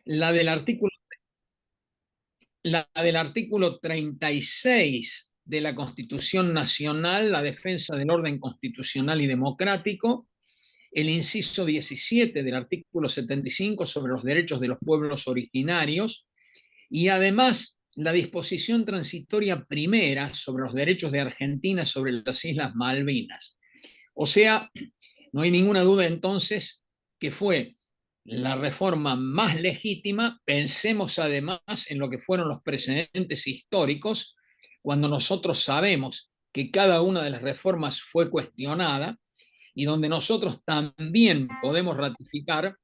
La del artículo, la del artículo 36 de la Constitución Nacional, la defensa del orden constitucional y democrático, el inciso 17 del artículo 75 sobre los derechos de los pueblos originarios, y además la disposición transitoria primera sobre los derechos de Argentina sobre las Islas Malvinas. O sea, no hay ninguna duda entonces que fue la reforma más legítima. Pensemos además en lo que fueron los precedentes históricos, cuando nosotros sabemos que cada una de las reformas fue cuestionada y donde nosotros también podemos ratificar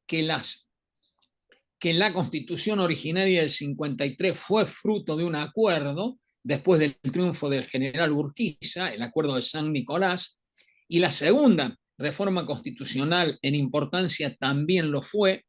que la Constitución originaria del 53 fue fruto de un acuerdo después del triunfo del general Urquiza, el acuerdo de San Nicolás, y la segunda reforma constitucional en importancia también lo fue.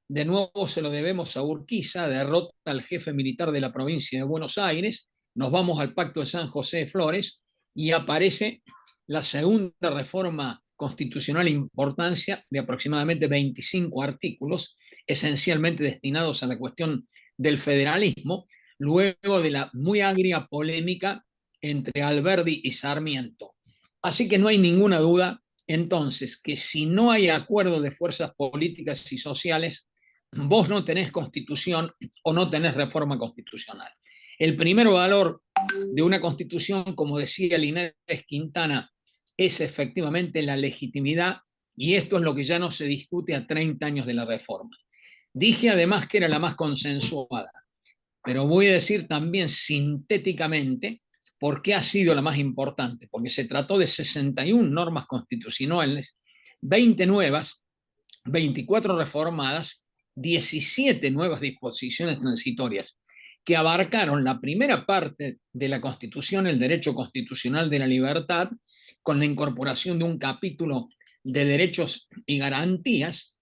De nuevo se lo debemos a Urquiza, derrota al jefe militar de la provincia de Buenos Aires, nos vamos al Pacto de San José de Flores y aparece la segunda reforma constitucional en importancia de aproximadamente 25 artículos, esencialmente destinados a la cuestión del federalismo, luego de la muy agria polémica entre Alberdi y Sarmiento. Así que no hay ninguna duda entonces que si no hay acuerdo de fuerzas políticas y sociales, vos no tenés constitución o no tenés reforma constitucional. El primer valor de una constitución, como decía Linares Quintana, es efectivamente la legitimidad, y esto es lo que ya no se discute a 30 años de la reforma. Dije además que era la más consensuada, pero voy a decir también sintéticamente por qué ha sido la más importante, porque se trató de 61 normas constitucionales, 20 nuevas, 24 reformadas, 17 nuevas disposiciones transitorias que abarcaron la primera parte de la Constitución, el derecho constitucional de la libertad, con la incorporación de un capítulo de derechos y garantías,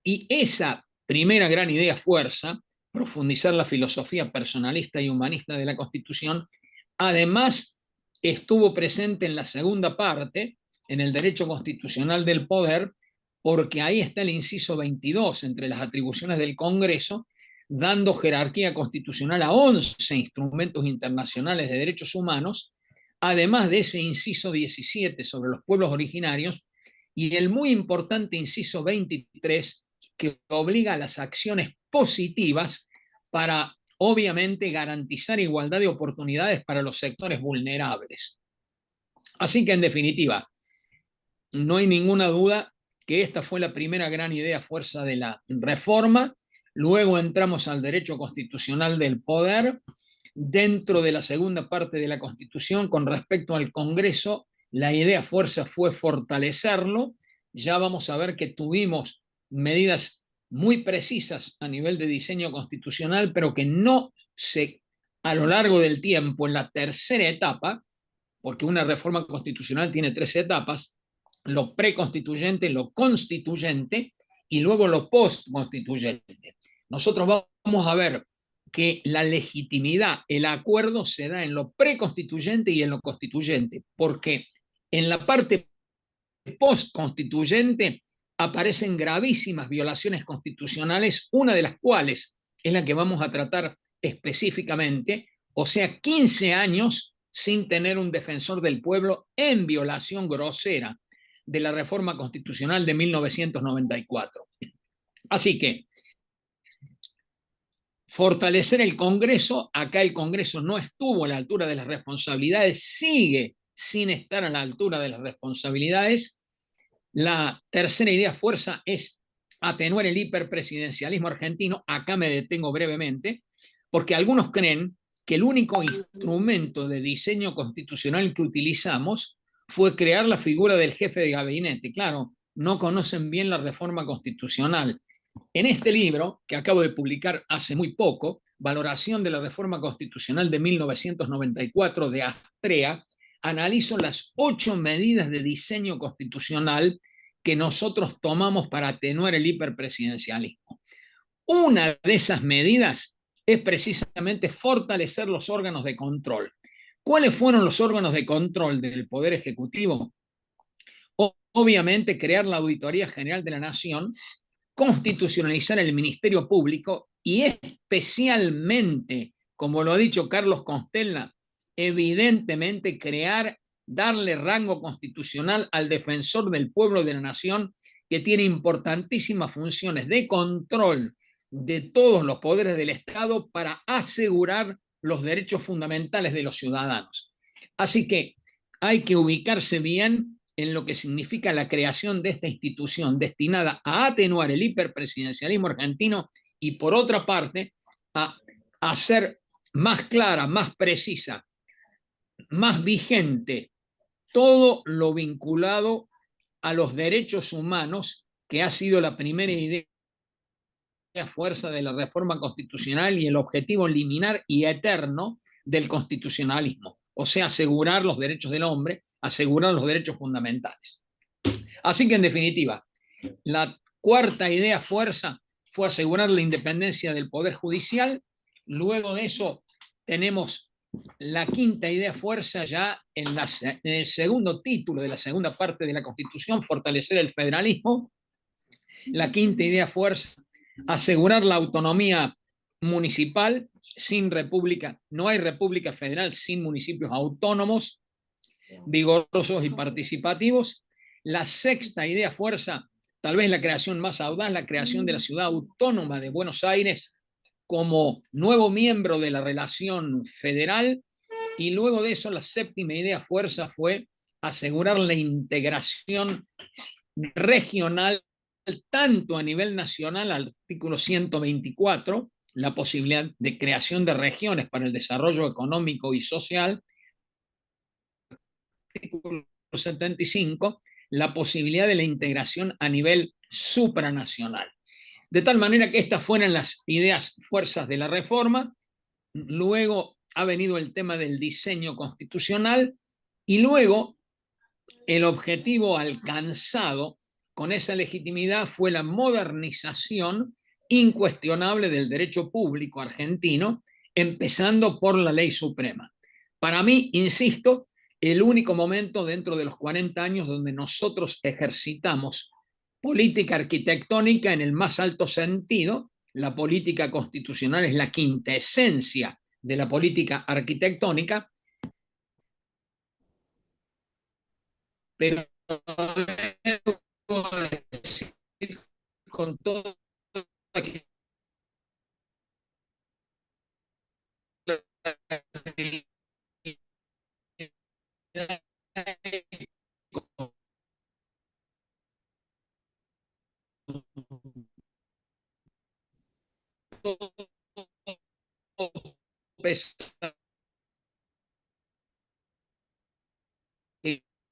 y esa primera gran idea fuerza, profundizar la filosofía personalista y humanista de la Constitución, además estuvo presente en la segunda parte, en el derecho constitucional del poder, porque ahí está el inciso 22 entre las atribuciones del Congreso, dando jerarquía constitucional a 11 instrumentos internacionales de derechos humanos, además de ese inciso 17 sobre los pueblos originarios y el muy importante inciso 23 que obliga a las acciones positivas para, obviamente, garantizar igualdad de oportunidades para los sectores vulnerables. Así que, en definitiva, no hay ninguna duda que esta fue la primera gran idea fuerza de la reforma. Luego entramos al derecho constitucional del poder. Dentro de la segunda parte de la Constitución, con respecto al Congreso, la idea fuerza fue fortalecerlo. Ya vamos a ver que tuvimos medidas muy precisas a nivel de diseño constitucional, pero que no se, a lo largo del tiempo, en la tercera etapa, porque una reforma constitucional tiene tres etapas: lo preconstituyente, lo constituyente y luego lo postconstituyente. Nosotros vamos a ver que la legitimidad, el acuerdo se da en lo preconstituyente y en lo constituyente, porque en la parte postconstituyente aparecen gravísimas violaciones constitucionales, una de las cuales es la que vamos a tratar específicamente, o sea, 15 años sin tener un defensor del pueblo en violación grosera de la reforma constitucional de 1994. Así que fortalecer el Congreso, acá el Congreso no estuvo a la altura de las responsabilidades, sigue sin estar a la altura de las responsabilidades. La tercera idea fuerza es atenuar el hiperpresidencialismo argentino. Acá me detengo brevemente, porque algunos creen que el único instrumento de diseño constitucional que utilizamos fue crear la figura del jefe de gabinete. Claro, no conocen bien la reforma constitucional. En este libro, que acabo de publicar hace muy poco, Valoración de la Reforma Constitucional de 1994 de Astrea, analizo las 8 medidas de diseño constitucional que nosotros tomamos para atenuar el hiperpresidencialismo. Una de esas medidas es precisamente fortalecer los órganos de control. ¿Cuáles fueron los órganos de control del Poder Ejecutivo? Obviamente, crear la Auditoría General de la Nación, constitucionalizar el Ministerio Público y especialmente, como lo ha dicho Carlos Constella, evidentemente darle rango constitucional al defensor del pueblo y de la nación, que tiene importantísimas funciones de control de todos los poderes del Estado para asegurar los derechos fundamentales de los ciudadanos. Así que hay que ubicarse bien en lo que significa la creación de esta institución destinada a atenuar el hiperpresidencialismo argentino y, por otra parte, a hacer más clara, más precisa, más vigente todo lo vinculado a los derechos humanos, que ha sido la primera idea fuerza de la reforma constitucional y el objetivo liminar y eterno del constitucionalismo, o sea, asegurar los derechos del hombre, asegurar los derechos fundamentales. Así que, en definitiva, la cuarta idea fuerza fue asegurar la independencia del Poder Judicial. Luego de eso tenemos la quinta idea fuerza ya en el segundo título de la segunda parte de la Constitución, fortalecer el federalismo. La quinta idea fuerza, asegurar la autonomía municipal. Sin república, no hay república federal sin municipios autónomos, vigorosos y participativos. La sexta idea fuerza, tal vez la creación más audaz, la creación de la ciudad autónoma de Buenos Aires como nuevo miembro de la relación federal. Y luego de eso, la séptima idea fuerza fue asegurar la integración regional, tanto a nivel nacional, artículo 124, la posibilidad de creación de regiones para el desarrollo económico y social, artículo 75, la posibilidad de la integración a nivel supranacional. De tal manera que estas fueron las ideas fuerzas de la reforma. Luego ha venido el tema del diseño constitucional y luego el objetivo alcanzado con esa legitimidad fue la modernización incuestionable del derecho público argentino, empezando por la ley suprema. Para mí, insisto, el único momento dentro de los 40 años donde nosotros ejercitamos política arquitectónica en el más alto sentido. La política constitucional es la quinta esencia de la política arquitectónica, pero con todo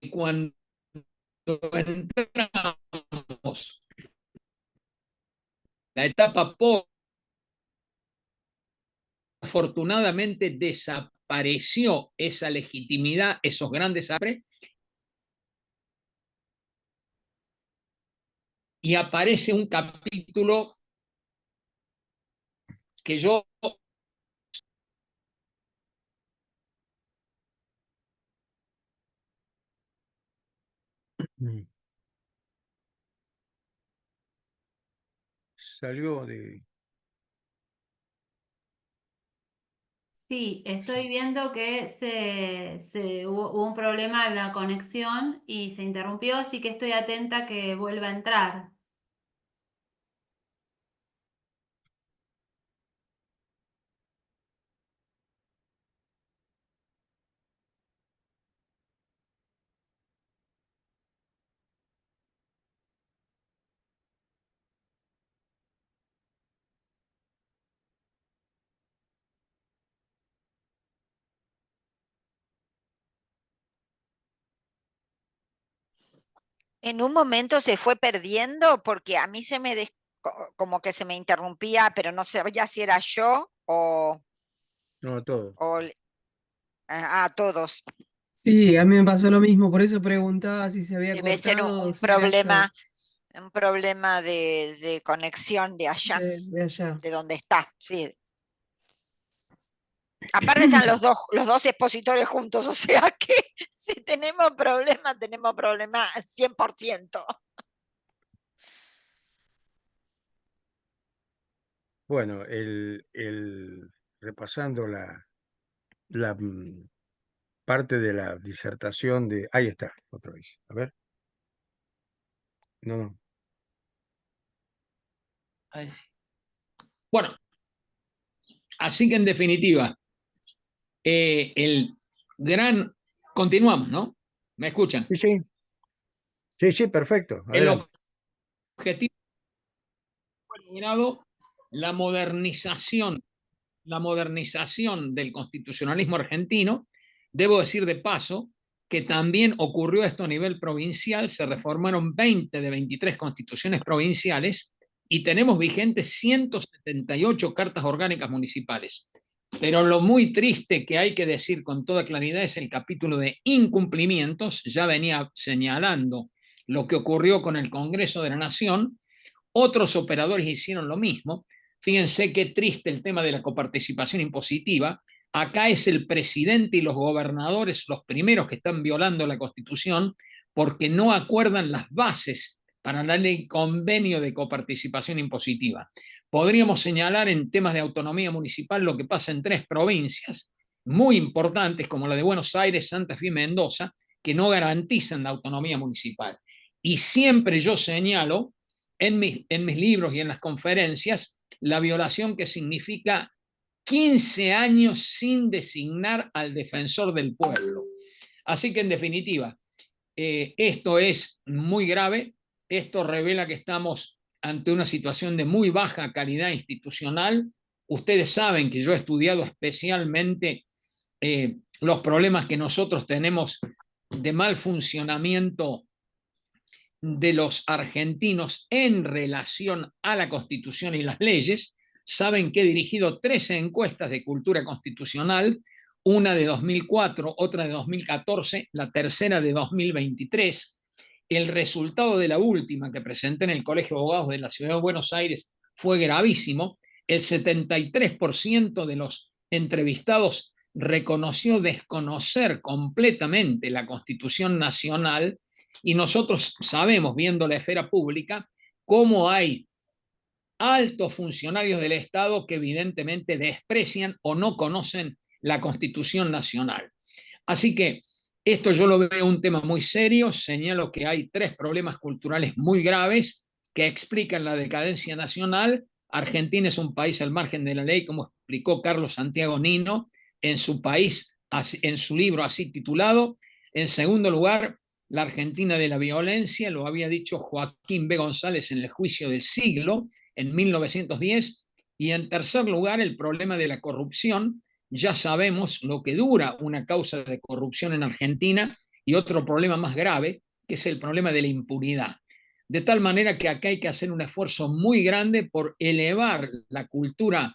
cuando entramos la etapa post, afortunadamente desapareció esa legitimidad, esos grandes apres, y aparece un capítulo que yo Salió de... Sí, estoy viendo que hubo un problema en la conexión y se interrumpió, así que estoy atenta que vuelva a entrar. En un momento se fue perdiendo porque a mí como que se me interrumpía, pero no sabía si era yo o, No, todo. a todos. Sí, a mí me pasó lo mismo, por eso preguntaba si se había Debe ser cortado o si era yo un problema de conexión de allá, de allá. de donde está, sí. Aparte están los dos expositores juntos, o sea que si tenemos problemas 100%. Bueno, repasando la parte de la disertación de... Ahí está, otra vez. A ver. No. Ahí sí. Bueno, así que en definitiva, el gran... Continuamos, ¿no? ¿Me escuchan? Sí, sí. Sí, sí, perfecto. El Adelante. objetivo fue logrado la modernización del constitucionalismo argentino. Debo decir de paso que también ocurrió esto a nivel provincial, se reformaron 20 de 23 constituciones provinciales y tenemos vigentes 178 cartas orgánicas municipales. Pero lo muy triste que hay que decir con toda claridad es el capítulo de incumplimientos. Ya venía señalando lo que ocurrió con el Congreso de la Nación. Otros operadores hicieron lo mismo. Fíjense qué triste el tema de la coparticipación impositiva. Acá es el presidente y los gobernadores los primeros que están violando la Constitución porque no acuerdan las bases para la ley convenio de coparticipación impositiva. Podríamos señalar en temas de autonomía municipal lo que pasa en 3 provincias muy importantes como la de Buenos Aires, Santa Fe y Mendoza, que no garantizan la autonomía municipal. Y siempre yo señalo en mis libros y en las conferencias la violación que significa 15 años sin designar al defensor del pueblo. Así que en definitiva, esto es muy grave, esto revela que estamos ante una situación de muy baja calidad institucional. Ustedes saben que yo he estudiado especialmente los problemas que nosotros tenemos de mal funcionamiento de los argentinos en relación a la Constitución y las leyes. Saben que he dirigido 13 encuestas de cultura constitucional, una de 2004, otra de 2014, la tercera de 2023. El resultado de la última que presenté en el Colegio de Abogados de la Ciudad de Buenos Aires fue gravísimo. El 73% de los entrevistados reconoció desconocer completamente la Constitución Nacional y nosotros sabemos, viendo la esfera pública, cómo hay altos funcionarios del Estado que evidentemente desprecian o no conocen la Constitución Nacional. Así que esto yo lo veo un tema muy serio. Señalo que hay 3 problemas culturales muy graves que explican la decadencia nacional. Argentina es un país al margen de la ley, como explicó Carlos Santiago Nino en su país, en su libro así titulado. En segundo lugar, la Argentina de la violencia, lo había dicho Joaquín B. González en el juicio del siglo, en 1910. Y en tercer lugar, el problema de la corrupción. Ya sabemos lo que dura una causa de corrupción en Argentina y otro problema más grave, que es el problema de la impunidad. De tal manera que acá hay que hacer un esfuerzo muy grande por elevar la cultura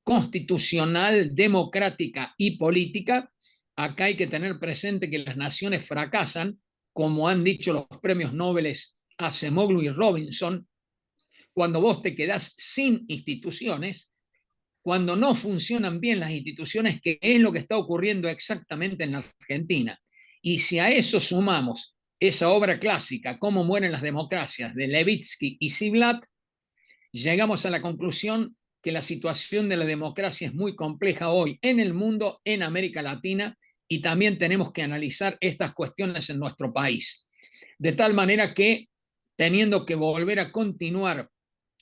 constitucional, democrática y política. Acá hay que tener presente que las naciones fracasan, como han dicho los premios Nobel Acemoglu y Robinson, cuando vos te quedás sin instituciones, cuando no funcionan bien las instituciones, que es lo que está ocurriendo exactamente en la Argentina. Y si a eso sumamos esa obra clásica, Cómo mueren las democracias, de Levitsky y Ziblatt, llegamos a la conclusión que la situación de la democracia es muy compleja hoy en el mundo, en América Latina, y también tenemos que analizar estas cuestiones en nuestro país. De tal manera que, teniendo que volver a continuar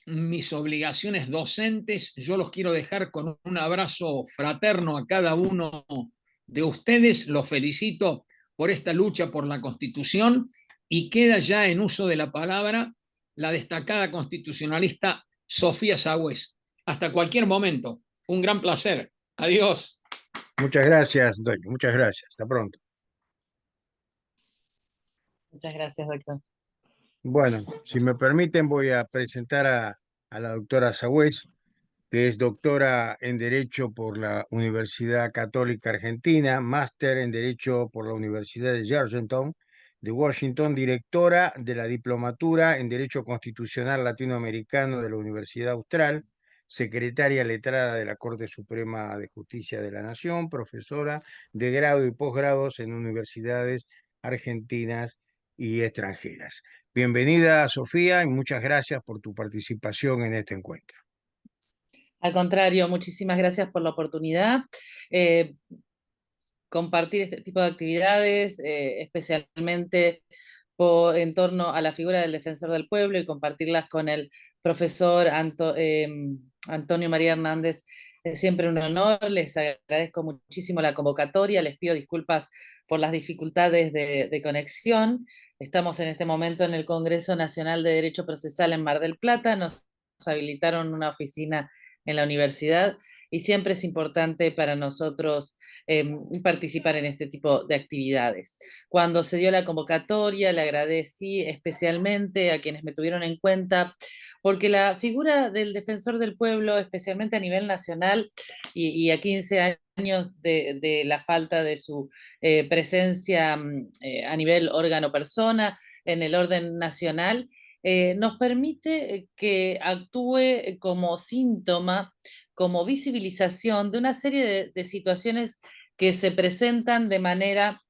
mis obligaciones docentes, yo los quiero dejar con un abrazo fraterno a cada uno de ustedes. Los felicito por esta lucha por la Constitución y queda ya en uso de la palabra la destacada constitucionalista Sofía Sagües. Hasta cualquier momento. Un gran placer. Adiós. Muchas gracias, Antonio. Muchas gracias. Hasta pronto. Muchas gracias, doctor. Bueno, si me permiten, voy a presentar a la doctora Sagües, que es doctora en Derecho por la Universidad Católica Argentina, máster en Derecho por la Universidad de Georgetown, de Washington, directora de la Diplomatura en Derecho Constitucional Latinoamericano de la Universidad Austral, secretaria letrada de la Corte Suprema de Justicia de la Nación, profesora de grado y posgrados en universidades argentinas y extranjeras. Bienvenida, Sofía, y muchas gracias por tu participación en este encuentro. Al contrario, muchísimas gracias por la oportunidad. Compartir este tipo de actividades, especialmente en torno a la figura del defensor del pueblo, y compartirlas con el profesor Antonio María Hernández, es siempre un honor. Les agradezco muchísimo la convocatoria, les pido disculpas por las dificultades de conexión. Estamos en este momento en el Congreso Nacional de Derecho Procesal en Mar del Plata, nos habilitaron una oficina en la universidad y siempre es importante para nosotros participar en este tipo de actividades. Cuando se dio la convocatoria, le agradecí especialmente a quienes me tuvieron en cuenta, porque la figura del defensor del pueblo, especialmente a nivel nacional, y a 15 años de la falta de su presencia a nivel órgano-persona en el orden nacional, nos permite que actúe como síntoma, como visibilización de una serie de situaciones que se presentan de manera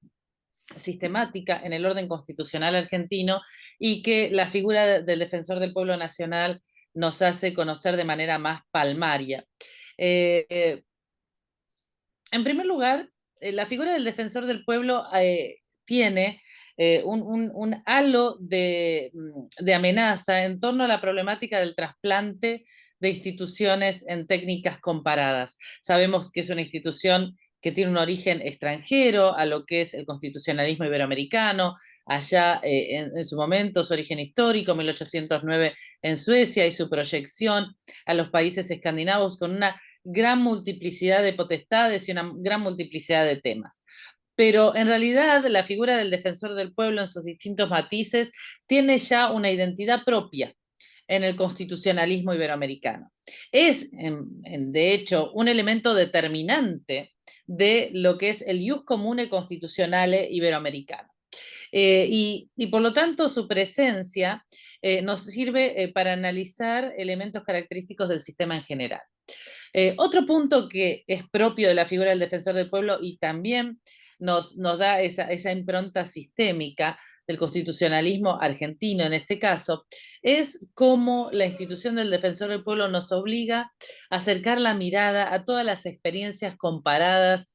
sistemática en el orden constitucional argentino y que la figura del defensor del pueblo nacional nos hace conocer de manera más palmaria. En primer lugar, la figura del defensor del pueblo tiene un halo de amenaza en torno a la problemática del trasplante de instituciones en técnicas comparadas. Sabemos que es una institución que tiene un origen extranjero a lo que es el constitucionalismo iberoamericano, allá en su momento, su origen histórico, 1809 en Suecia, y su proyección a los países escandinavos con una gran multiplicidad de potestades y una gran multiplicidad de temas. Pero en realidad la figura del defensor del pueblo en sus distintos matices tiene ya una identidad propia en el constitucionalismo iberoamericano. Es, de hecho, un elemento determinante de lo que es el ius comune constitucionale iberoamericano. Y por lo tanto su presencia nos sirve para analizar elementos característicos del sistema en general. Otro punto que es propio de la figura del defensor del pueblo y también nos da esa impronta sistémica del constitucionalismo argentino en este caso, es cómo la institución del defensor del pueblo nos obliga a acercar la mirada a todas las experiencias comparadas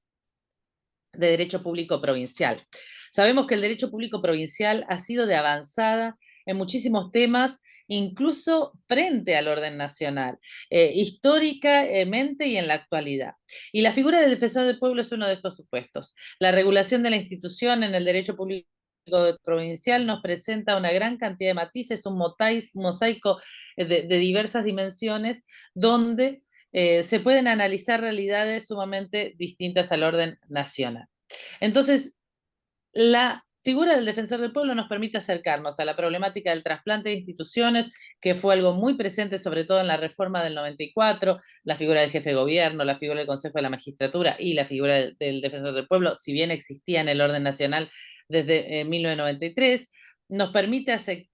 de derecho público provincial. Sabemos que el derecho público provincial ha sido de avanzada en muchísimos temas, incluso frente al orden nacional, históricamente y en la actualidad. Y la figura del defensor del pueblo es uno de estos supuestos. La regulación de la institución en el derecho público provincial nos presenta una gran cantidad de matices, un mosaico de diversas dimensiones, donde se pueden analizar realidades sumamente distintas al orden nacional. Entonces, la figura del defensor del pueblo nos permite acercarnos a la problemática del trasplante de instituciones, que fue algo muy presente, sobre todo en la reforma del 94, la figura del jefe de gobierno, la figura del Consejo de la Magistratura y la figura del defensor del pueblo, si bien existía en el orden nacional desde 1993, nos permite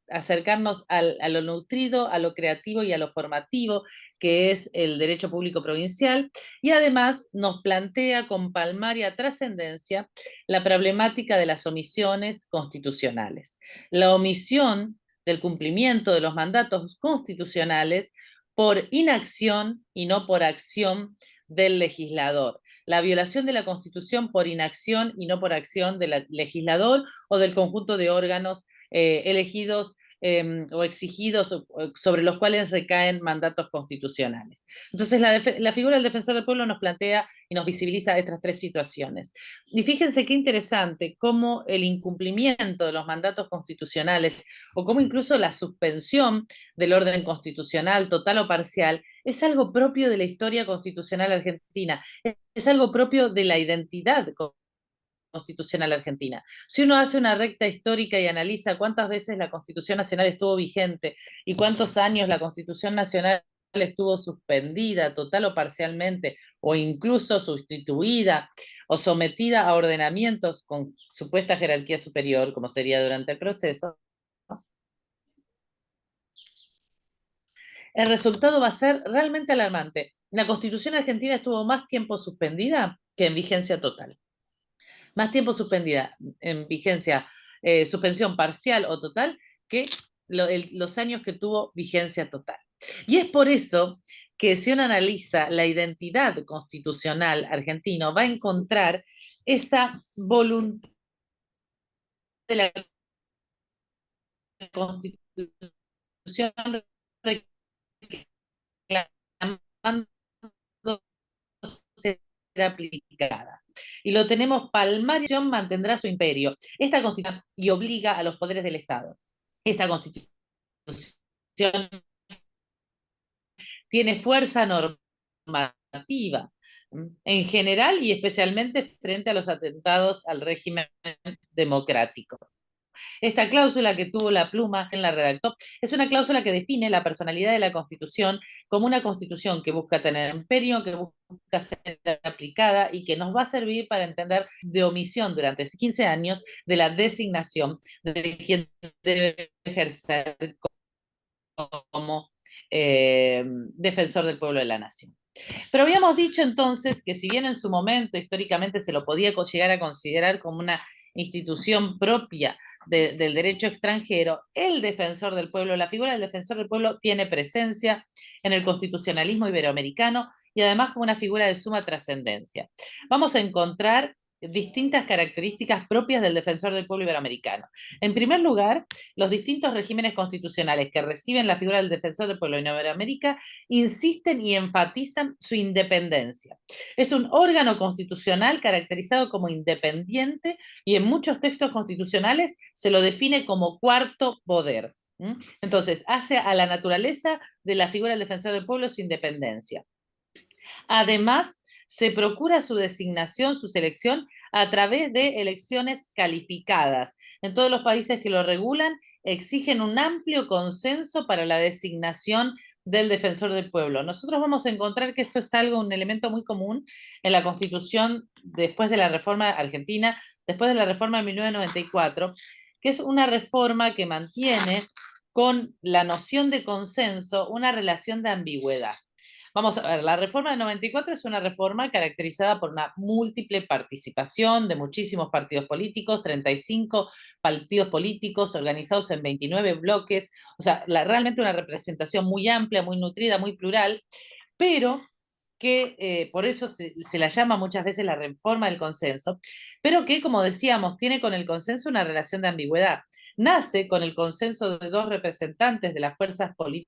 acercarnos a lo nutrido, a lo creativo y a lo formativo, que es el derecho público provincial, y además nos plantea con palmaria trascendencia la problemática de las omisiones constitucionales. La omisión del cumplimiento de los mandatos constitucionales por inacción y no por acción del legislador. La violación de la Constitución por inacción y no por acción del legislador o del conjunto de órganos elegidos o exigidos sobre los cuales recaen mandatos constitucionales. Entonces, la figura del defensor del pueblo nos plantea y nos visibiliza estas tres situaciones. Y fíjense qué interesante cómo el incumplimiento de los mandatos constitucionales o cómo incluso la suspensión del orden constitucional, total o parcial, es algo propio de la historia constitucional argentina, es algo propio de la identidad constitucional argentina. Si uno hace una recta histórica y analiza cuántas veces la Constitución Nacional estuvo vigente y cuántos años la Constitución Nacional estuvo suspendida total o parcialmente, o incluso sustituida o sometida a ordenamientos con supuesta jerarquía superior, como sería durante el proceso, el resultado va a ser realmente alarmante. La Constitución Argentina estuvo más tiempo suspendida que en vigencia total. Más tiempo suspendida en vigencia, suspensión parcial o total, que los años que tuvo vigencia total. Y es por eso que si uno analiza la identidad constitucional argentino, va a encontrar esa voluntad de la Constitución reclamando ser aplicada. Y lo tenemos palmario, mantendrá su imperio. Esta Constitución y obliga a los poderes del Estado. Esta Constitución tiene fuerza normativa en general y especialmente frente a los atentados al régimen democrático. Esta cláusula que tuvo la pluma en la redactó es una cláusula que define la personalidad de la Constitución como una Constitución que busca tener imperio, que busca ser aplicada y que nos va a servir para entender de omisión durante 15 años de la designación de quien debe ejercer como defensor del pueblo de la nación. Pero habíamos dicho entonces que si bien en su momento históricamente se lo podía llegar a considerar como una institución propia del derecho extranjero, el defensor del pueblo, la figura del defensor del pueblo tiene presencia en el constitucionalismo iberoamericano y además como una figura de suma trascendencia. Vamos a encontrar distintas características propias del defensor del pueblo iberoamericano. En primer lugar, los distintos regímenes constitucionales que reciben la figura del defensor del pueblo en Iberoamérica insisten y enfatizan su independencia. Es un órgano constitucional caracterizado como independiente y en muchos textos constitucionales se lo define como cuarto poder. Entonces, hace a la naturaleza de la figura del defensor del pueblo su independencia. Además, se procura su designación, su selección, a través de elecciones calificadas. En todos los países que lo regulan, exigen un amplio consenso para la designación del defensor del pueblo. Nosotros vamos a encontrar que esto es un elemento muy común en la Constitución después de la reforma argentina, después de la reforma de 1994, que es una reforma que mantiene con la noción de consenso una relación de ambigüedad. Vamos a ver, la reforma del 94 es una reforma caracterizada por una múltiple participación de muchísimos partidos políticos, 35 partidos políticos organizados en 29 bloques, o sea, realmente una representación muy amplia, muy nutrida, muy plural, pero que por eso se la llama muchas veces la reforma del consenso, pero que, como decíamos, tiene con el consenso una relación de ambigüedad. Nace con el consenso de dos representantes de las fuerzas políticas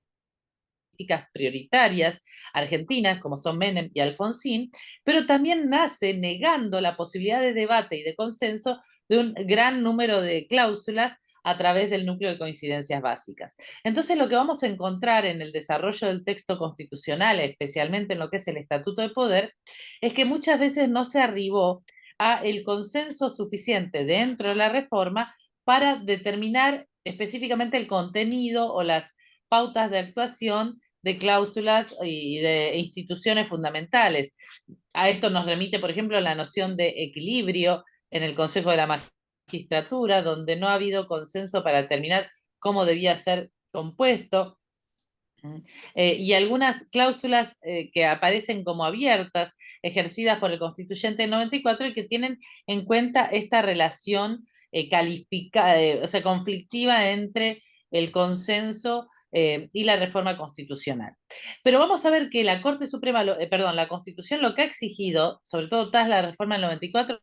prioritarias argentinas, como son Menem y Alfonsín, pero también nace negando la posibilidad de debate y de consenso de un gran número de cláusulas a través del núcleo de coincidencias básicas. Entonces, lo que vamos a encontrar en el desarrollo del texto constitucional, especialmente en lo que es el Estatuto de Poder, es que muchas veces no se arribó a el consenso suficiente dentro de la reforma para determinar específicamente el contenido o las pautas de actuación de cláusulas y de instituciones fundamentales. A esto nos remite, por ejemplo, la noción de equilibrio en el Consejo de la Magistratura, donde no ha habido consenso para determinar cómo debía ser compuesto. Y algunas cláusulas que aparecen como abiertas, ejercidas por el constituyente del 94 y que tienen en cuenta esta relación o sea, conflictiva entre el consenso y la reforma constitucional. Pero vamos a ver que la Corte Suprema, la Constitución lo que ha exigido, sobre todo tras la reforma del 94,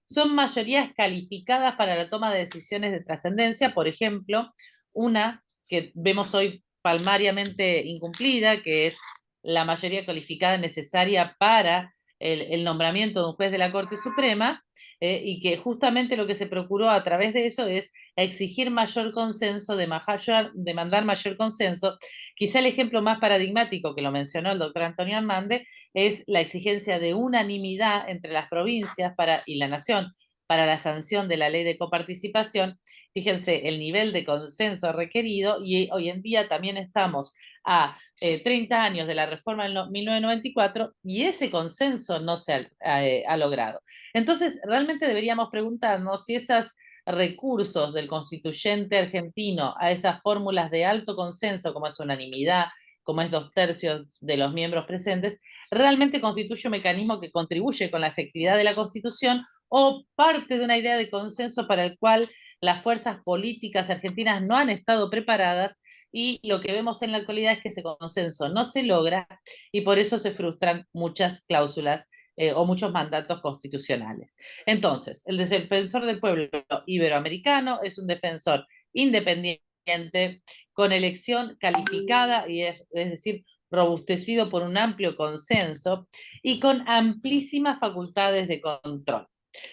son mayorías calificadas para la toma de decisiones de trascendencia, por ejemplo, una que vemos hoy palmariamente incumplida, que es la mayoría calificada necesaria para el nombramiento de un juez de la Corte Suprema, y que justamente lo que se procuró a través de eso es exigir mayor consenso, demandar mayor consenso. Quizá el ejemplo más paradigmático que lo mencionó el doctor Antonio Hernández es la exigencia de unanimidad entre las provincias y la nación para la sanción de la ley de coparticipación. Fíjense el nivel de consenso requerido y hoy en día también estamos a 30 años de la reforma del 1994 y ese consenso no se ha logrado. Entonces, realmente deberíamos preguntarnos si esos recursos del constituyente argentino a esas fórmulas de alto consenso, como es unanimidad, como es 2/3 de los miembros presentes, realmente constituye un mecanismo que contribuye con la efectividad de la Constitución o parte de una idea de consenso para el cual las fuerzas políticas argentinas no han estado preparadas y lo que vemos en la actualidad es que ese consenso no se logra y por eso se frustran muchas cláusulas o muchos mandatos constitucionales. Entonces, el defensor del pueblo iberoamericano es un defensor independiente, con elección calificada, y es decir, robustecido por un amplio consenso y con amplísimas facultades de control.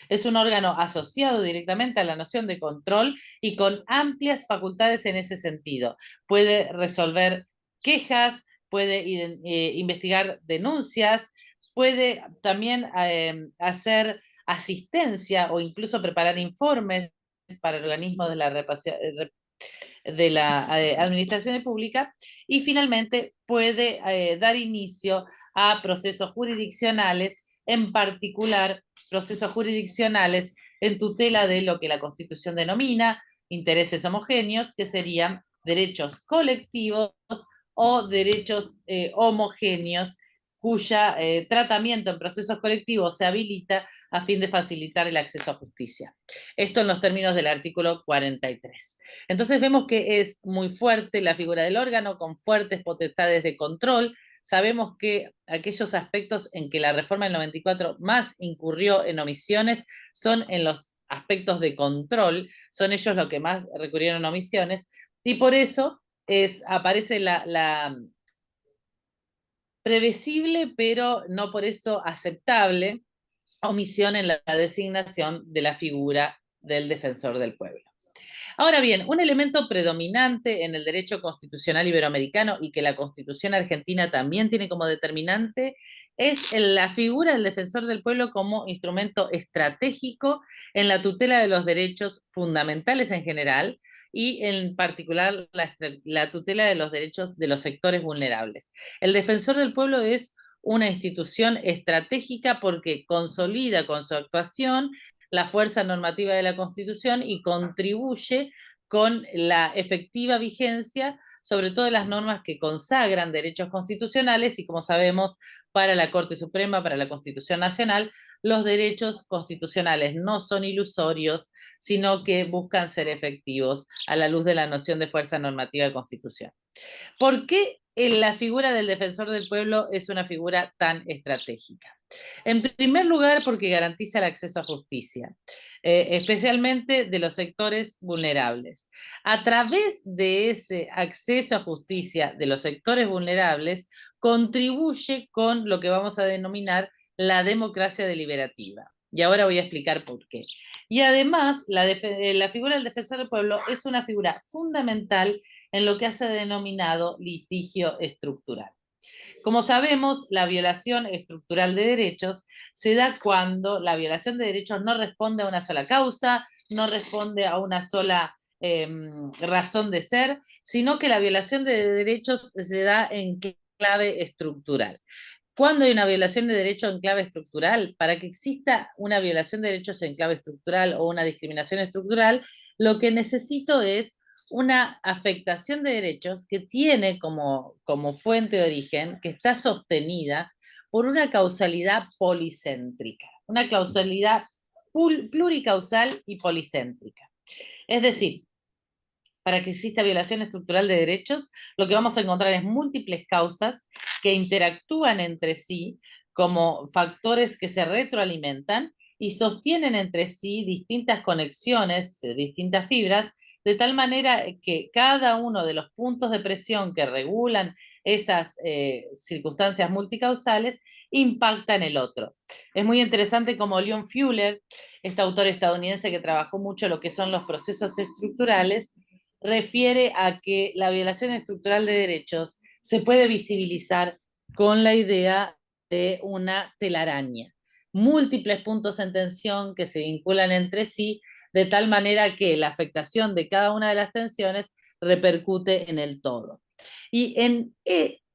Es un órgano asociado directamente a la noción de control y con amplias facultades en ese sentido. Puede resolver quejas, puede investigar denuncias, puede también hacer asistencia o incluso preparar informes para organismos de la administración pública, y finalmente puede dar inicio a procesos jurisdiccionales, en particular procesos jurisdiccionales en tutela de lo que la Constitución denomina intereses homogéneos, que serían derechos colectivos o derechos homogéneos, cuya tratamiento en procesos colectivos se habilita a fin de facilitar el acceso a justicia. Esto en los términos del artículo 43. Entonces vemos que es muy fuerte la figura del órgano, con fuertes potestades de control. Sabemos que aquellos aspectos en que la reforma del 94 más incurrió en omisiones son en los aspectos de control, son ellos los que más recurrieron a omisiones, y por eso aparece la previsible, pero no por eso aceptable, omisión en la designación de la figura del defensor del pueblo. Ahora bien, un elemento predominante en el derecho constitucional iberoamericano y que la Constitución argentina también tiene como determinante es la figura del defensor del pueblo como instrumento estratégico en la tutela de los derechos fundamentales en general y en particular la tutela de los derechos de los sectores vulnerables. El defensor del pueblo es una institución estratégica porque consolida con su actuación la fuerza normativa de la Constitución y contribuye con la efectiva vigencia, sobre todo las normas que consagran derechos constitucionales, y como sabemos, para la Corte Suprema, para la Constitución Nacional, los derechos constitucionales no son ilusorios, sino que buscan ser efectivos a la luz de la noción de fuerza normativa de Constitución. ¿Por qué la figura del defensor del pueblo es una figura tan estratégica? En primer lugar, porque garantiza el acceso a justicia, especialmente de los sectores vulnerables. A través de ese acceso a justicia de los sectores vulnerables, contribuye con lo que vamos a denominar la democracia deliberativa. Y ahora voy a explicar por qué. Y además, la figura del defensor del pueblo es una figura fundamental en lo que se ha denominado litigio estructural. Como sabemos, la violación estructural de derechos se da cuando la violación de derechos no responde a una sola causa, no responde a una sola razón de ser, sino que la violación de derechos se da en clave estructural. ¿Cuándo hay una violación de derechos en clave estructural? Para que exista una violación de derechos en clave estructural o una discriminación estructural, lo que necesito es una afectación de derechos que tiene como fuente de origen, que está sostenida por una causalidad policéntrica, una causalidad pluricausal y policéntrica. Es decir, para que exista violación estructural de derechos, lo que vamos a encontrar es múltiples causas que interactúan entre sí como factores que se retroalimentan y sostienen entre sí distintas conexiones, distintas fibras, de tal manera que cada uno de los puntos de presión que regulan esas circunstancias multicausales impacta en el otro. Es muy interesante como Leon Fuller, este autor estadounidense que trabajó mucho lo que son los procesos estructurales, refiere a que la violación estructural de derechos se puede visibilizar con la idea de una telaraña. Múltiples puntos en tensión que se vinculan entre sí, de tal manera que la afectación de cada una de las tensiones repercute en el todo. Y en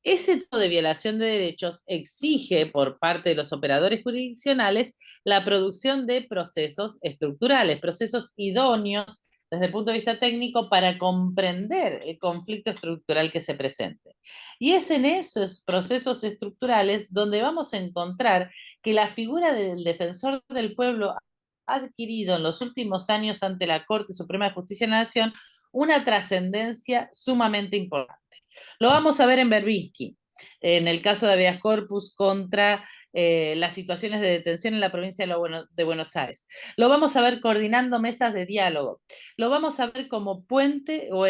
ese tipo de violación de derechos exige por parte de los operadores jurisdiccionales la producción de procesos estructurales, procesos idóneos desde el punto de vista técnico para comprender el conflicto estructural que se presente. Y es en esos procesos estructurales donde vamos a encontrar que la figura del defensor del pueblo ha adquirido en los últimos años ante la Corte Suprema de Justicia de la Nación una trascendencia sumamente importante. Lo vamos a ver en Berbisky, en el caso de habeas corpus contra las situaciones de detención en la provincia de Buenos Aires. Lo vamos a ver coordinando mesas de diálogo. Lo vamos a ver como puente o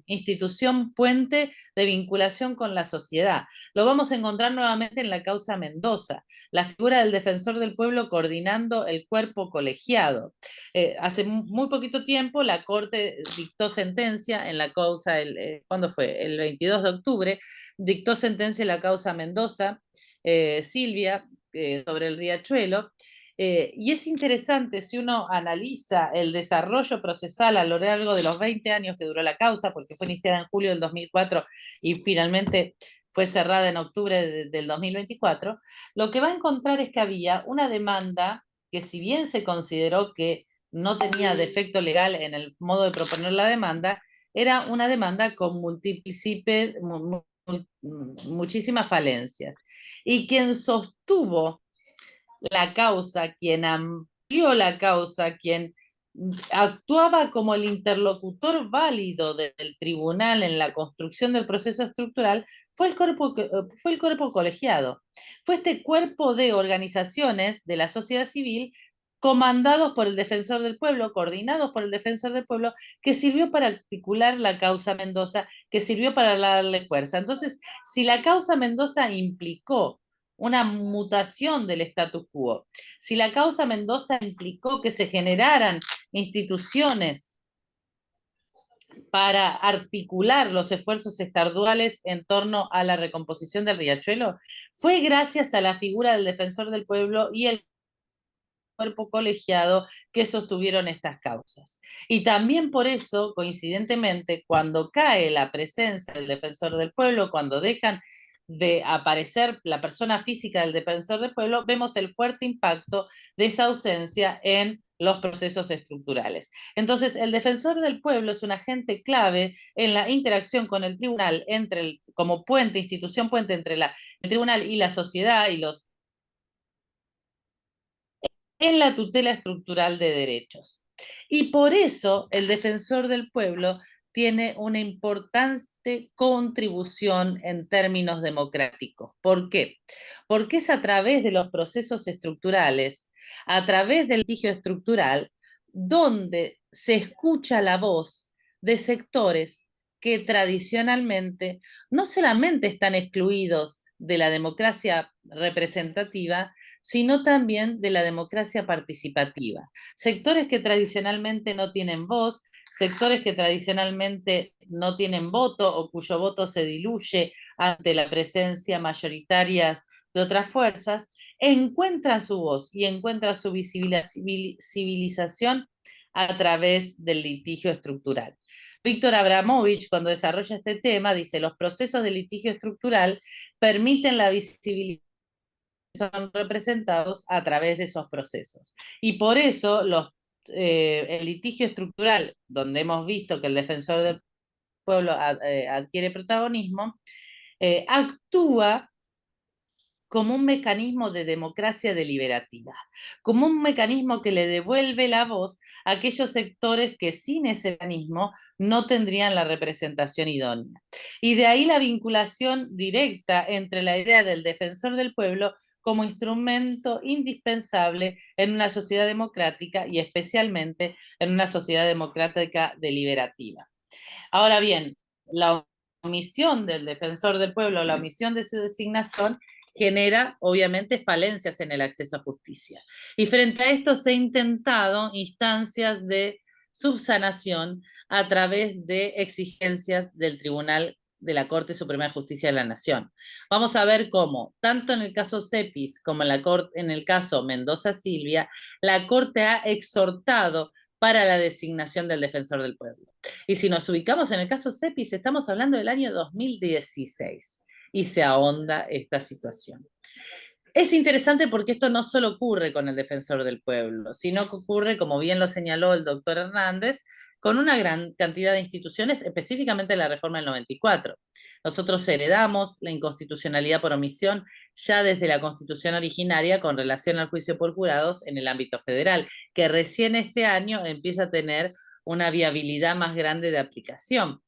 institución puente de vinculación con la sociedad. Lo vamos a encontrar nuevamente en la causa Mendoza, la figura del defensor del pueblo coordinando el cuerpo colegiado. Hace muy poquito tiempo la Corte dictó sentencia en la causa, ¿cuándo fue? El 22 de octubre, dictó sentencia en la causa Mendoza, Silvia, sobre el riachuelo, y es interesante si uno analiza el desarrollo procesal a lo largo de los 20 años que duró la causa, porque fue iniciada en julio del 2004 y finalmente fue cerrada en octubre del 2024, lo que va a encontrar es que había una demanda que, si bien se consideró que no tenía defecto legal en el modo de proponer la demanda, era una demanda con muchísimas falencias. Y quien sostuvo la causa, quien amplió la causa, quien actuaba como el interlocutor válido del tribunal en la construcción del proceso estructural, fue el cuerpo colegiado. Fue este cuerpo de organizaciones de la sociedad civil comandados por el defensor del pueblo, coordinados por el defensor del pueblo, que sirvió para articular la causa Mendoza, que sirvió para darle fuerza. Entonces, si la causa Mendoza implicó una mutación del status quo, si la causa Mendoza implicó que se generaran instituciones para articular los esfuerzos estaduales en torno a la recomposición del riachuelo, fue gracias a la figura del defensor del pueblo y el cuerpo colegiado que sostuvieron estas causas. Y también por eso, coincidentemente, cuando cae la presencia del defensor del pueblo, cuando dejan de aparecer la persona física del defensor del pueblo, vemos el fuerte impacto de esa ausencia en los procesos estructurales. Entonces, el defensor del pueblo es un agente clave en la interacción con el tribunal, como puente, institución puente entre el tribunal y la sociedad y en la tutela estructural de derechos. Y por eso el defensor del pueblo tiene una importante contribución en términos democráticos. ¿Por qué? Porque es a través de los procesos estructurales, a través del litigio estructural, donde se escucha la voz de sectores que tradicionalmente no solamente están excluidos de la democracia representativa, sino también de la democracia participativa. Sectores que tradicionalmente no tienen voz, sectores que tradicionalmente no tienen voto o cuyo voto se diluye ante la presencia mayoritaria de otras fuerzas, encuentran su voz y encuentran su civilización a través del litigio estructural. Víctor Abramovich, cuando desarrolla este tema, dice: los procesos de litigio estructural permiten la visibilización, son representados a través de esos procesos. Y por eso el litigio estructural, donde hemos visto que el defensor del pueblo adquiere protagonismo, actúa como un mecanismo de democracia deliberativa, como un mecanismo que le devuelve la voz a aquellos sectores que sin ese mecanismo no tendrían la representación idónea. Y de ahí la vinculación directa entre la idea del defensor del pueblo como instrumento indispensable en una sociedad democrática y especialmente en una sociedad democrática deliberativa. Ahora bien, la omisión del defensor del pueblo, la omisión de su designación, genera obviamente falencias en el acceso a justicia. Y frente a esto se han intentado instancias de subsanación a través de exigencias del Tribunal de la Corte Suprema de Justicia de la Nación. Vamos a ver cómo, tanto en el caso Cepis como en el caso Mendoza Silvia, la Corte ha exhortado para la designación del defensor del pueblo. Y si nos ubicamos en el caso Cepis, estamos hablando del año 2016 y se ahonda esta situación. Es interesante porque esto no solo ocurre con el defensor del pueblo, sino que ocurre, como bien lo señaló el doctor Hernández, con una gran cantidad de instituciones, específicamente la reforma del 94. Nosotros heredamos la inconstitucionalidad por omisión ya desde la Constitución originaria con relación al juicio por jurados en el ámbito federal, que recién este año empieza a tener una viabilidad más grande de aplicación.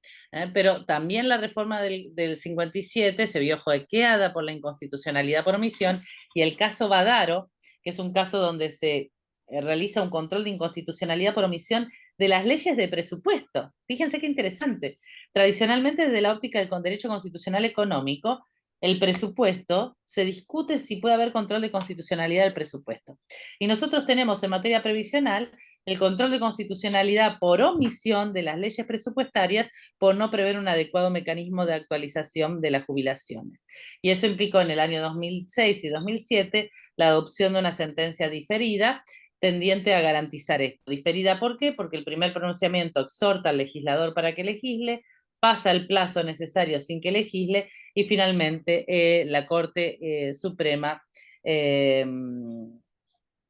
Pero también la reforma del 57 se vio joequeada por la inconstitucionalidad por omisión, y el caso Badaro, que es un caso donde se realiza un control de inconstitucionalidad por omisión de las leyes de presupuesto. Fíjense qué interesante. Tradicionalmente, desde la óptica del derecho constitucional económico, el presupuesto, se discute si puede haber control de constitucionalidad del presupuesto. Y nosotros tenemos en materia previsional el control de constitucionalidad por omisión de las leyes presupuestarias por no prever un adecuado mecanismo de actualización de las jubilaciones. Y eso implicó en el año 2006 y 2007 la adopción de una sentencia diferida tendiente a garantizar esto. ¿Diferida por qué? Porque el primer pronunciamiento exhorta al legislador para que legisle, pasa el plazo necesario sin que legisle, y finalmente la Corte Suprema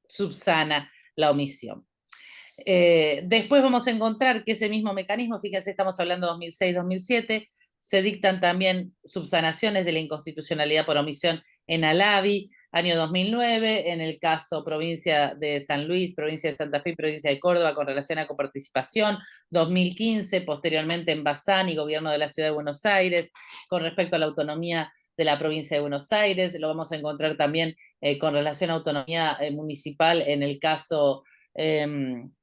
subsana la omisión. Después vamos a encontrar que ese mismo mecanismo, fíjense, estamos hablando de 2006-2007, se dictan también subsanaciones de la inconstitucionalidad por omisión en Alavi, año 2009, en el caso provincia de San Luis, provincia de Santa Fe y provincia de Córdoba con relación a coparticipación, 2015, posteriormente en Bazán y gobierno de la Ciudad de Buenos Aires, con respecto a la autonomía de la provincia de Buenos Aires, lo vamos a encontrar también con relación a autonomía municipal en el caso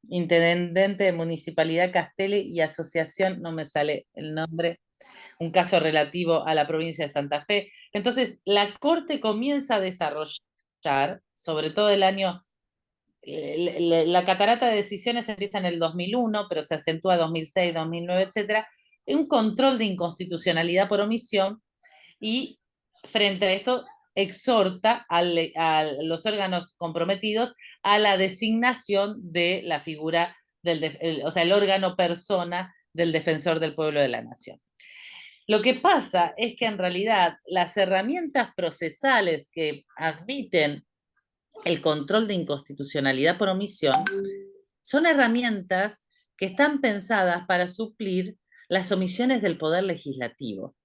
Intendente de Municipalidad Castelli y Asociación, no me sale el nombre, un caso relativo a la provincia de Santa Fe. Entonces, la Corte comienza a desarrollar, sobre todo el año, la catarata de decisiones empieza en el 2001, pero se acentúa 2006, 2009, etcétera, un control de inconstitucionalidad por omisión, y frente a esto exhorta a los órganos comprometidos a la designación de la figura o sea, el órgano persona del defensor del pueblo de la nación. Lo que pasa es que en realidad las herramientas procesales que admiten el control de inconstitucionalidad por omisión son herramientas que están pensadas para suplir las omisiones del poder legislativo.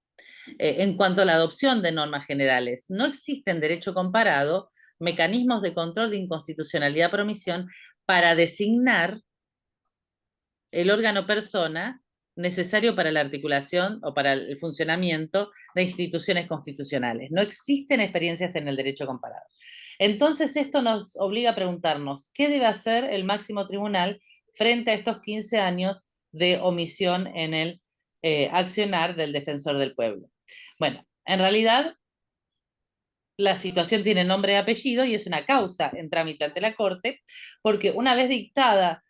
En cuanto a la adopción de normas generales, no existe en derecho comparado mecanismos de control de inconstitucionalidad por omisión para designar el órgano persona necesario para la articulación o para el funcionamiento de instituciones constitucionales. No existen experiencias en el derecho comparado. Entonces, esto nos obliga a preguntarnos, ¿qué debe hacer el máximo tribunal frente a estos 15 años de omisión en el accionar del defensor del pueblo? Bueno, en realidad la situación tiene nombre y apellido y es una causa en trámite ante la Corte, porque una vez dictada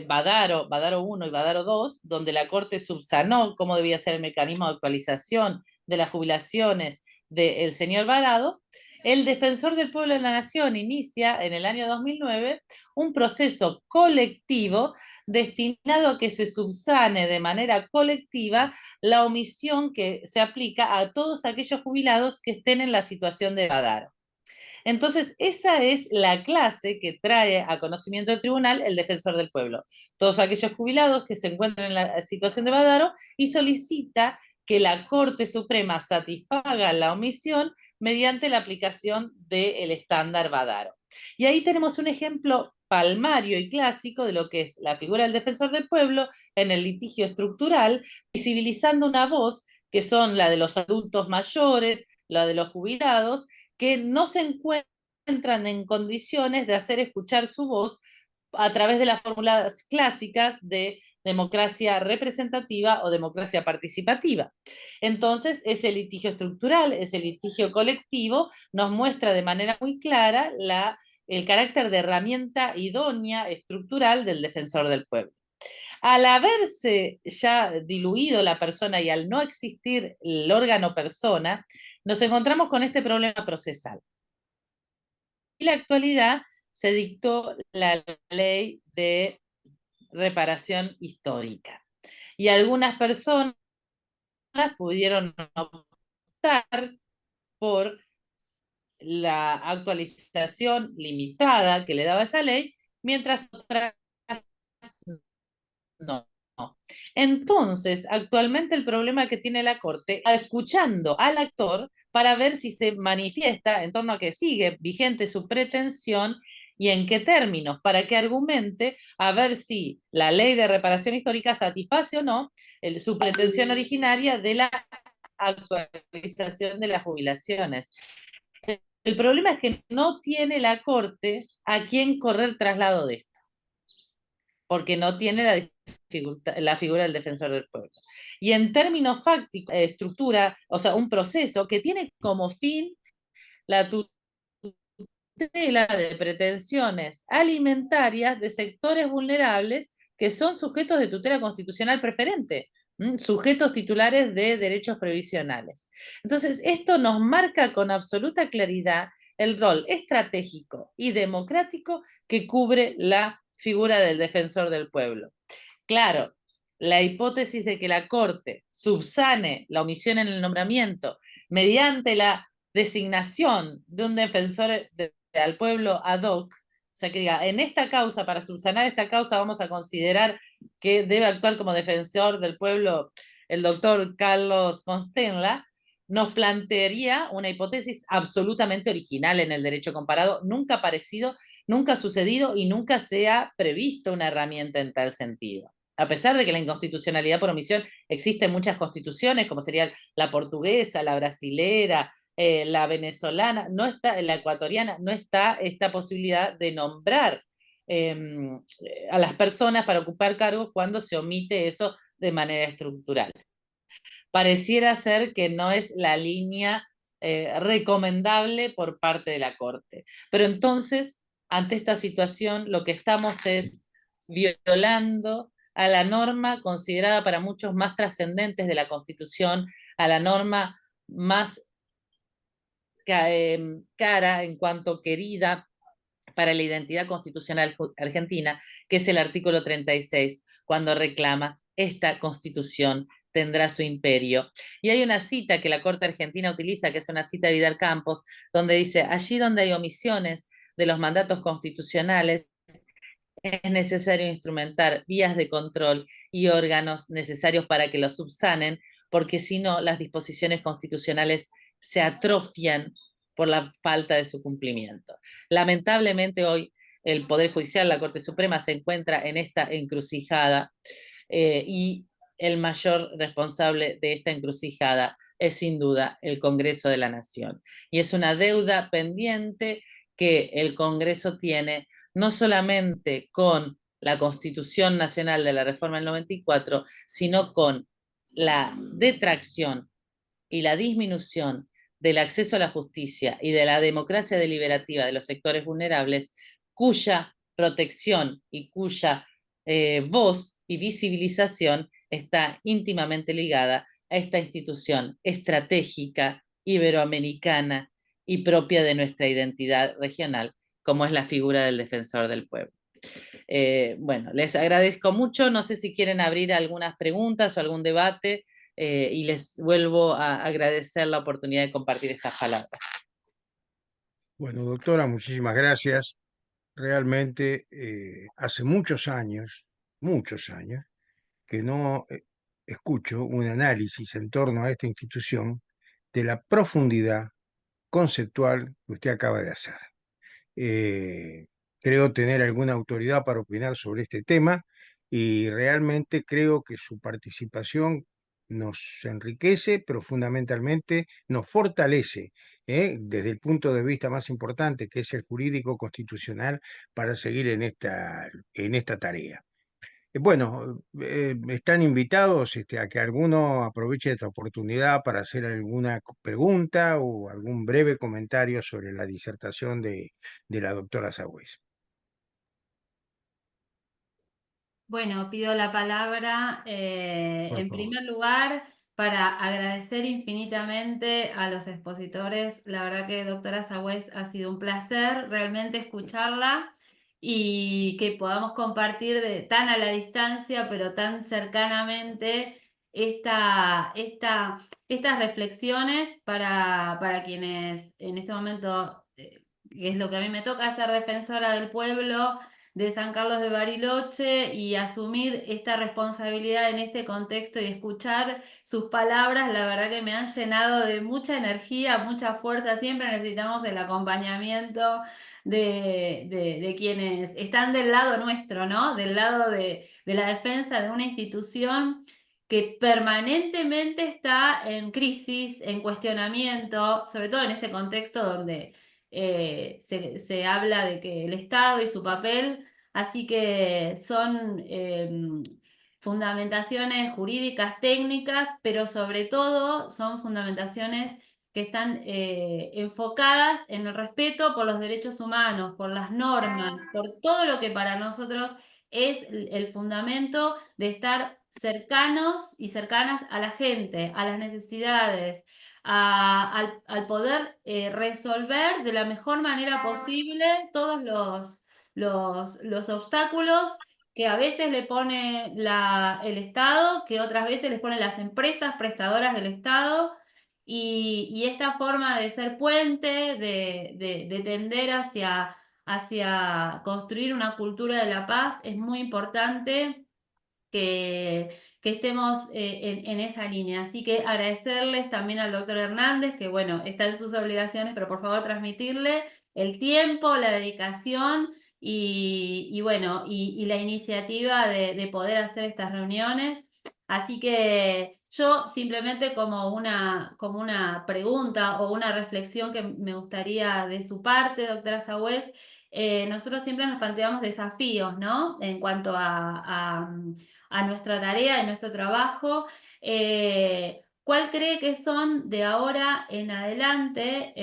Badaro 1 y Badaro 2, donde la Corte subsanó cómo debía ser el mecanismo de actualización de las jubilaciones del señor Varado, el defensor del pueblo de la nación inicia en el año 2009 un proceso colectivo destinado a que se subsane de manera colectiva la omisión que se aplica a todos aquellos jubilados que estén en la situación de Badaro. Entonces, esa es la clase que trae a conocimiento del tribunal el defensor del pueblo. Todos aquellos jubilados que se encuentran en la situación de Badaro, y solicita que la Corte Suprema satisfaga la omisión mediante la aplicación del estándar Badaro. Y ahí tenemos un ejemplo palmario y clásico de lo que es la figura del defensor del pueblo en el litigio estructural, visibilizando una voz que son la de los adultos mayores, la de los jubilados, que no se encuentran en condiciones de hacer escuchar su voz a través de las fórmulas clásicas de democracia representativa o democracia participativa. Entonces, ese litigio estructural, ese litigio colectivo, nos muestra de manera muy clara el carácter de herramienta idónea, estructural del defensor del pueblo. Al haberse ya diluido la persona y al no existir el órgano persona, nos encontramos con este problema procesal. En la actualidad se dictó la ley de reparación histórica y algunas personas pudieron optar por la actualización limitada que le daba esa ley, mientras otras no. Entonces, actualmente el problema que tiene la Corte, escuchando al actor para ver si se manifiesta en torno a que sigue vigente su pretensión y en qué términos, para que argumente a ver si la ley de reparación histórica satisface o no su pretensión originaria de la actualización de las jubilaciones. El problema es que no tiene la Corte a quien correr traslado de esto, porque no tiene la figura del defensor del pueblo. Y en términos fácticos, estructura, o sea, un proceso que tiene como fin la tutela de pretensiones alimentarias de sectores vulnerables que son sujetos de tutela constitucional preferente, sujetos titulares de derechos previsionales. Entonces, esto nos marca con absoluta claridad el rol estratégico y democrático que cubre la figura del defensor del pueblo. Claro, la hipótesis de que la Corte subsane la omisión en el nombramiento mediante la designación de un defensor al pueblo ad hoc, o sea, que diga, en esta causa, para subsanar esta causa, vamos a considerar que debe actuar como defensor del pueblo el doctor Carlos Constenla, nos plantearía una hipótesis absolutamente original en el derecho comparado, nunca aparecido, nunca sucedido y nunca se ha previsto una herramienta en tal sentido. A pesar de que la inconstitucionalidad por omisión existe en muchas constituciones, como sería la portuguesa, la brasilera, la venezolana, no está, la ecuatoriana, no está esta posibilidad de nombrar a las personas para ocupar cargos cuando se omite eso de manera estructural. Pareciera ser que no es la línea recomendable por parte de la Corte. Pero entonces, ante esta situación, lo que estamos es violando a la norma considerada para muchos más trascendentes de la Constitución, a la norma más cara en cuanto querida para la identidad constitucional argentina, que es el artículo 36, cuando reclama esta Constitución tendrá su imperio. Y hay una cita que la Corte Argentina utiliza, que es una cita de Vidal Campos, donde dice, allí donde hay omisiones de los mandatos constitucionales, es necesario instrumentar vías de control y órganos necesarios para que los subsanen, porque si no, las disposiciones constitucionales se atrofian por la falta de su cumplimiento. Lamentablemente hoy el Poder Judicial, la Corte Suprema, se encuentra en esta encrucijada y el mayor responsable de esta encrucijada es sin duda el Congreso de la Nación. Y es una deuda pendiente que el Congreso tiene no solamente con la Constitución Nacional de la Reforma del 94, sino con la detracción y la disminución del acceso a la justicia y de la democracia deliberativa de los sectores vulnerables, cuya protección y cuya voz y visibilización está íntimamente ligada a esta institución estratégica, iberoamericana y propia de nuestra identidad regional, como es la figura del defensor del pueblo. Bueno, les agradezco mucho. No sé si quieren abrir algunas preguntas o algún debate y les vuelvo a agradecer la oportunidad de compartir estas palabras. Bueno, doctora, muchísimas gracias. Realmente hace muchos años, que no escucho un análisis en torno a esta institución de la profundidad conceptual que usted acaba de hacer. Creo tener alguna autoridad para opinar sobre este tema y realmente creo que su participación nos enriquece, pero fundamentalmente nos fortalece, desde el punto de vista más importante, que es el jurídico constitucional, para seguir en esta tarea. Bueno, están invitados a que alguno aproveche esta oportunidad para hacer alguna pregunta o algún breve comentario sobre la disertación de la doctora Sagüez. Bueno, pido la palabra Por en favor. primer lugar para agradecer infinitamente a los expositores. La verdad que doctora Sagüez ha sido un placer realmente escucharla y que podamos compartir tan a la distancia, pero tan cercanamente estas reflexiones para quienes en este momento, que es lo que a mí me toca, ser defensora del pueblo, de San Carlos de Bariloche y asumir esta responsabilidad en este contexto y escuchar sus palabras, la verdad que me han llenado de mucha energía, mucha fuerza. Siempre necesitamos el acompañamiento de quienes están del lado nuestro, ¿no? Del lado de la defensa de una institución que permanentemente está en crisis, en cuestionamiento, sobre todo en este contexto donde se habla de que el Estado y su papel, así que son fundamentaciones jurídicas, técnicas, pero sobre todo son fundamentaciones que están enfocadas en el respeto por los derechos humanos, por las normas, por todo lo que para nosotros es el fundamento de estar cercanos y cercanas a la gente, a las necesidades, al poder resolver de la mejor manera posible todos los obstáculos que a veces le pone el Estado, que otras veces les ponen las empresas prestadoras del Estado, y esta forma de ser puente, de tender hacia construir una cultura de la paz es muy importante que estemos en esa línea. Así que agradecerles también al doctor Hernández, que bueno, está en sus obligaciones, pero por favor transmitirle el tiempo, la dedicación y bueno, y la iniciativa de poder hacer estas reuniones. Así que yo simplemente como una pregunta o una reflexión que me gustaría de su parte, doctora Sagüez, nosotros siempre nos planteamos desafíos, ¿no? En cuanto a nuestra tarea, a nuestro trabajo. ¿Cuál cree que son de ahora en adelante,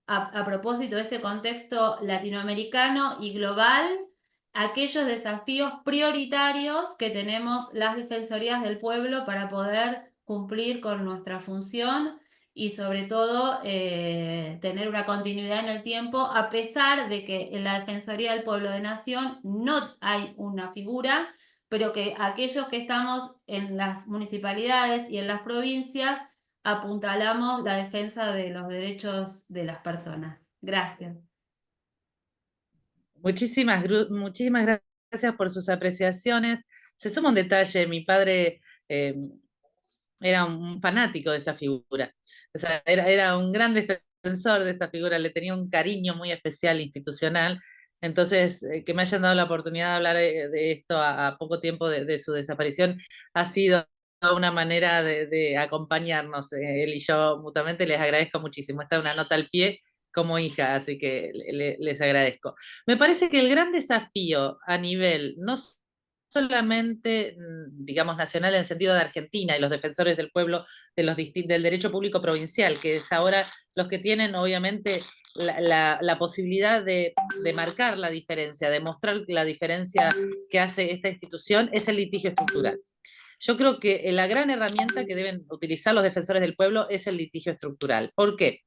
a propósito de este contexto latinoamericano y global, aquellos desafíos prioritarios que tenemos las defensorías del pueblo para poder cumplir con nuestra función y sobre todo tener una continuidad en el tiempo, a pesar de que en la Defensoría del Pueblo de Nación no hay una figura, pero que aquellos que estamos en las municipalidades y en las provincias apuntalamos la defensa de los derechos de las personas? Gracias. Muchísimas gracias por sus apreciaciones. Se suma un detalle, mi padre era un fanático de esta figura, o sea, era un gran defensor de esta figura, le tenía un cariño muy especial institucional. Entonces, que me hayan dado la oportunidad de hablar de esto a poco tiempo de su desaparición ha sido una manera de acompañarnos, él y yo mutuamente. Les agradezco muchísimo. Esta es una nota al pie como hija, así que les agradezco. Me parece que el gran desafío a nivel no solamente, digamos, nacional en el sentido de Argentina y los defensores del pueblo del derecho público provincial, que es ahora los que tienen obviamente la posibilidad de marcar la diferencia, de mostrar la diferencia que hace esta institución, es el litigio estructural. Yo creo que la gran herramienta que deben utilizar los defensores del pueblo es el litigio estructural. ¿Por qué?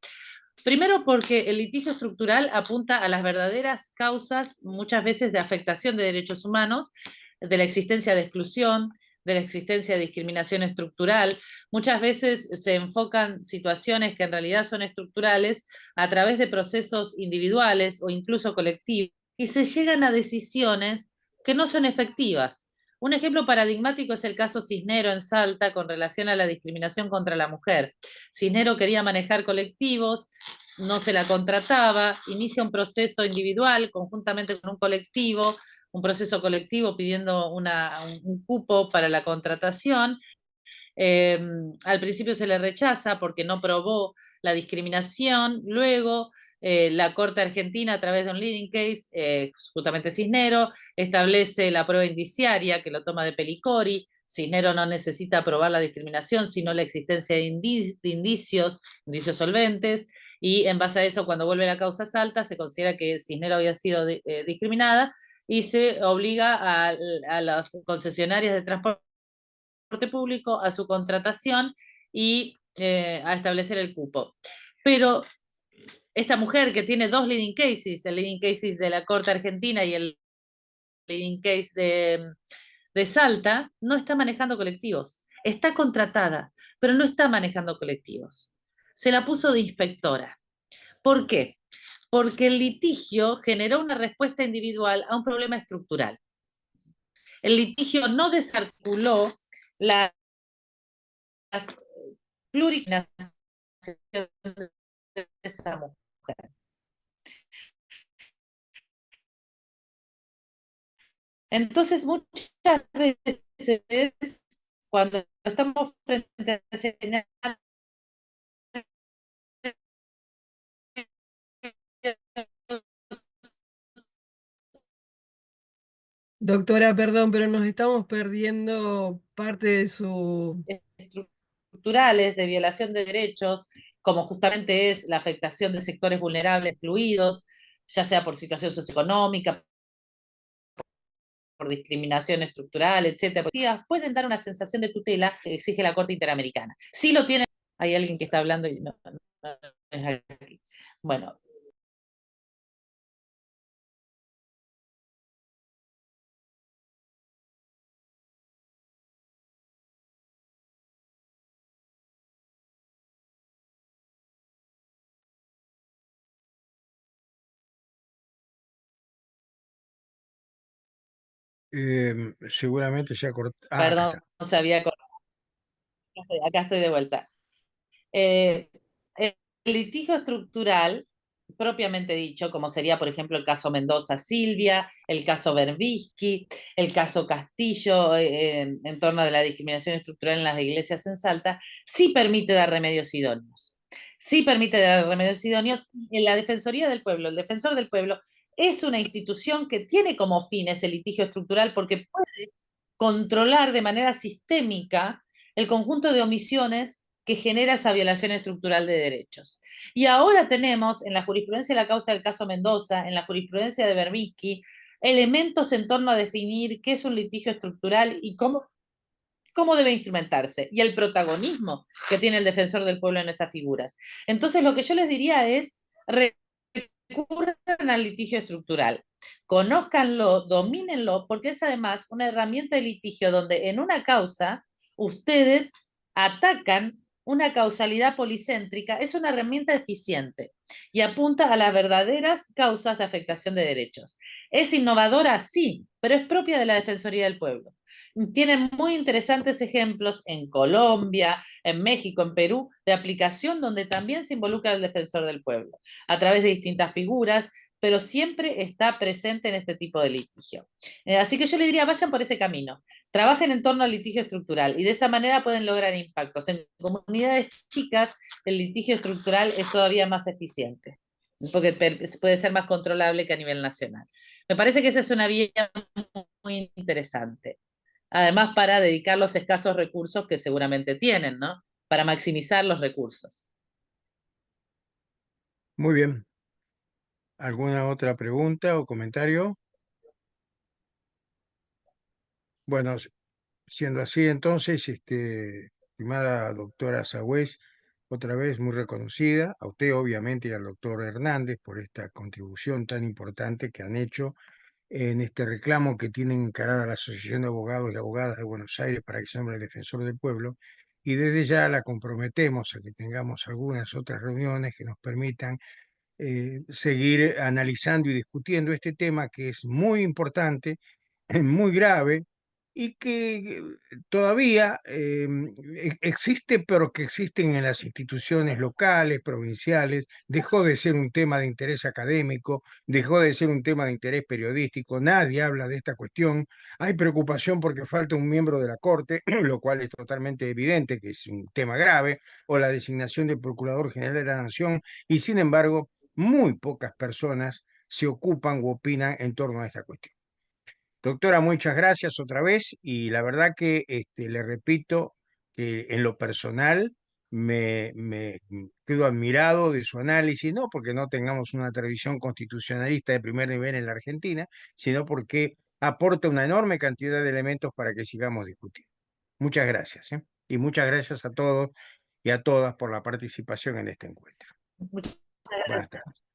Primero porque el litigio estructural apunta a las verdaderas causas, muchas veces de afectación de derechos humanos, de la existencia de exclusión, de la existencia de discriminación estructural. Muchas veces se enfocan situaciones que en realidad son estructurales a través de procesos individuales o incluso colectivos, y se llegan a decisiones que no son efectivas. Un ejemplo paradigmático es el caso Cisnero en Salta con relación a la discriminación contra la mujer. Cisnero quería manejar colectivos, no se la contrataba, inicia un proceso individual conjuntamente con un colectivo, un proceso colectivo pidiendo un cupo para la contratación. Al principio se le rechaza porque no probó la discriminación. Luego la Corte Argentina, a través de un leading case, justamente Cisnero, establece la prueba indiciaria que lo toma de Pelicori. Cisnero no necesita probar la discriminación, sino la existencia de indicios solventes, y en base a eso, cuando vuelve la causa Salta, se considera que Cisnero había sido discriminada y se obliga a las concesionarias de transporte público a su contratación y a establecer el cupo. Pero esta mujer que tiene dos leading cases, el leading case de la Corte Argentina y el leading case de Salta, no está manejando colectivos. Está contratada, pero no está manejando colectivos. Se la puso de inspectora. ¿Por qué? porque el litigio generó una respuesta individual a un problema estructural. El litigio no desarticuló las plurinaciones de esa mujer. Entonces, muchas veces, cuando estamos frente a señales, Doctora, perdón, pero nos estamos perdiendo parte de su... estructurales de violación de derechos, como justamente es la afectación de sectores vulnerables excluidos, ya sea por situación socioeconómica, por discriminación estructural, etcétera, pueden dar una sensación de tutela que exige la Corte Interamericana. Si lo tienen, hay alguien que está hablando y no es aquí. Bueno. Seguramente ya cortó. Perdón, Acá está. no se había cortado. Acá estoy de vuelta. El litigio estructural, propiamente dicho, como sería, por ejemplo, el caso Mendoza-Silvia, el caso Berbisky, el caso Castillo en torno a la discriminación estructural en las iglesias en Salta, sí permite dar remedios idóneos. Sí permite dar remedios idóneos. En la Defensoría del Pueblo, el Defensor del Pueblo, es una institución que tiene como fin ese litigio estructural porque puede controlar de manera sistémica el conjunto de omisiones que genera esa violación estructural de derechos. Y ahora tenemos en la jurisprudencia de la causa del caso Mendoza, en la jurisprudencia de Berbisky, elementos en torno a definir qué es un litigio estructural y cómo debe instrumentarse, y el protagonismo que tiene el defensor del pueblo en esas figuras. Entonces, lo que yo les diría es, recurran al litigio estructural, conózcanlo, domínenlo, porque es además una herramienta de litigio donde en una causa ustedes atacan una causalidad policéntrica, es una herramienta eficiente y apunta a las verdaderas causas de afectación de derechos. ¿Es innovadora? Sí, pero es propia de la Defensoría del Pueblo. Tienen muy interesantes ejemplos en Colombia, en México, en Perú, de aplicación donde también se involucra el defensor del pueblo, a través de distintas figuras, pero siempre está presente en este tipo de litigio. Así que yo le diría, vayan por ese camino, trabajen en torno al litigio estructural y de esa manera pueden lograr impactos. En comunidades chicas, el litigio estructural es todavía más eficiente, porque puede ser más controlable que a nivel nacional. Me parece que esa es una vía muy interesante. Además, para dedicar los escasos recursos que seguramente tienen, ¿no? Para maximizar los recursos. Muy bien. ¿Alguna otra pregunta o comentario? Bueno, siendo así, entonces, estimada doctora Sagüez, otra vez muy reconocida, a usted obviamente y al doctor Hernández por esta contribución tan importante que han hecho en este reclamo que tiene encarada la Asociación de Abogados y Abogadas de Buenos Aires para que se nombre el defensor del pueblo, y desde ya la comprometemos a que tengamos algunas otras reuniones que nos permitan seguir analizando y discutiendo este tema que es muy importante, muy grave y que todavía existe, pero que existen en las instituciones locales, provinciales. Dejó de ser un tema de interés académico, dejó de ser un tema de interés periodístico, nadie habla de esta cuestión. Hay preocupación porque falta un miembro de la Corte, lo cual es totalmente evidente que es un tema grave, o la designación del Procurador General de la Nación, y sin embargo, muy pocas personas se ocupan u opinan en torno a esta cuestión. Doctora, muchas gracias otra vez y la verdad que le repito que en lo personal me quedo admirado de su análisis, no porque no tengamos una tradición constitucionalista de primer nivel en la Argentina, sino porque aporta una enorme cantidad de elementos para que sigamos discutiendo. Muchas gracias, ¿eh? Y muchas gracias a todos y a todas por la participación en este encuentro. Muchas Buenas gracias. tardes.